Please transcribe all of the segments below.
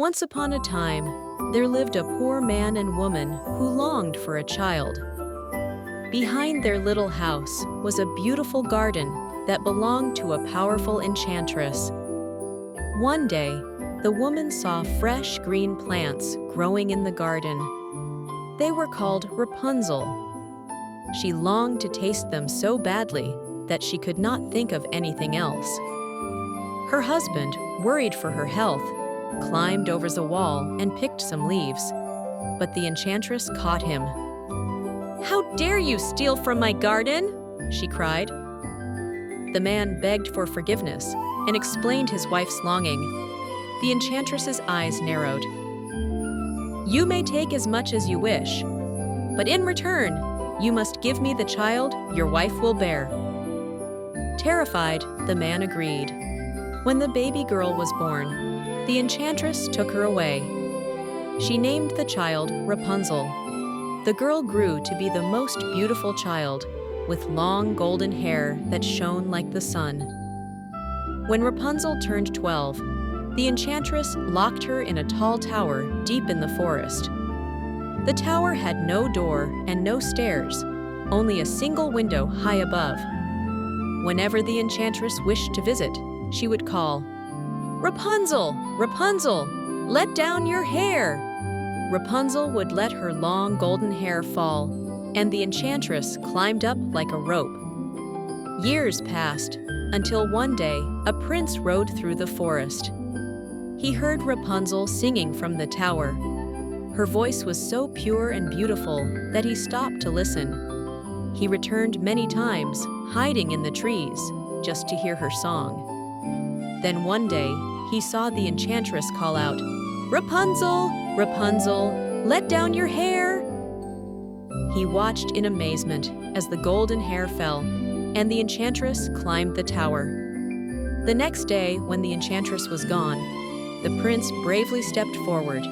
Once upon a time, there lived a poor man and woman who longed for a child. Behind their little house was a beautiful garden that belonged to a powerful enchantress. One day, the woman saw fresh green plants growing in the garden. They were called Rapunzel. She longed to taste them so badly that she could not think of anything else. Her husband, worried for her health, climbed over the wall and picked some leaves, but the enchantress caught him. "How dare you steal from my garden?" she cried. The man begged for forgiveness and explained his wife's longing. The enchantress's eyes narrowed. "You may take as much as you wish, but in return, you must give me the child your wife will bear." Terrified, the man agreed. When the baby girl was born, the enchantress took her away. She named the child Rapunzel. The girl grew to be the most beautiful child, with long golden hair that shone like the sun. When Rapunzel turned 12, the enchantress locked her in a tall tower deep in the forest. The tower had no door and no stairs, only a single window high above. Whenever the enchantress wished to visit, she would call, "Rapunzel, Rapunzel, let down your hair." Rapunzel would let her long golden hair fall, and the enchantress climbed up like a rope. Years passed, until one day a prince rode through the forest. He heard Rapunzel singing from the tower. Her voice was so pure and beautiful that he stopped to listen. He returned many times, hiding in the trees, just to hear her song. Then one day, he saw the enchantress call out, "Rapunzel, Rapunzel, let down your hair." He watched in amazement as the golden hair fell, and the enchantress climbed the tower. The next day, when the enchantress was gone, the prince bravely stepped forward.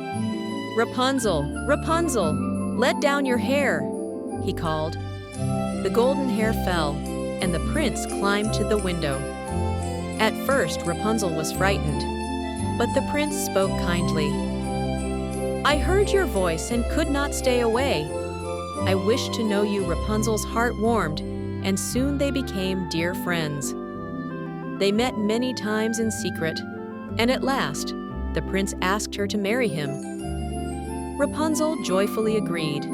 "Rapunzel, Rapunzel, let down your hair," he called. The golden hair fell, and the prince climbed to the window. At first, Rapunzel was frightened, but the prince spoke kindly. "I heard your voice and could not stay away. I wished to know you." Rapunzel's heart warmed, and soon they became dear friends. They met many times in secret, and at last, the prince asked her to marry him. Rapunzel joyfully agreed,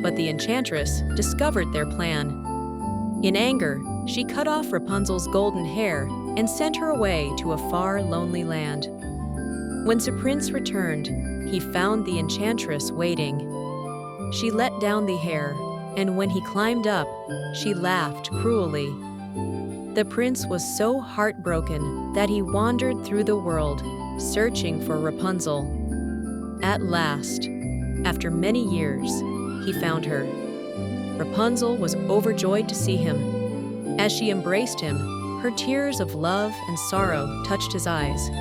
but the enchantress discovered their plan. In anger, she cut off Rapunzel's golden hair and sent her away to a far, lonely land. When the prince returned, he found the enchantress waiting. She let down the hair, and when he climbed up, she laughed cruelly. The prince was so heartbroken that he wandered through the world, searching for Rapunzel. At last, after many years, he found her. Rapunzel was overjoyed to see him. As she embraced him, her tears of love and sorrow touched his eyes,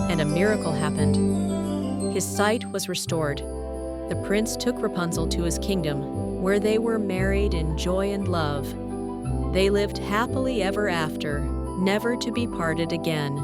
and a miracle happened. His sight was restored. The prince took Rapunzel to his kingdom, where they were married in joy and love. They lived happily ever after, never to be parted again.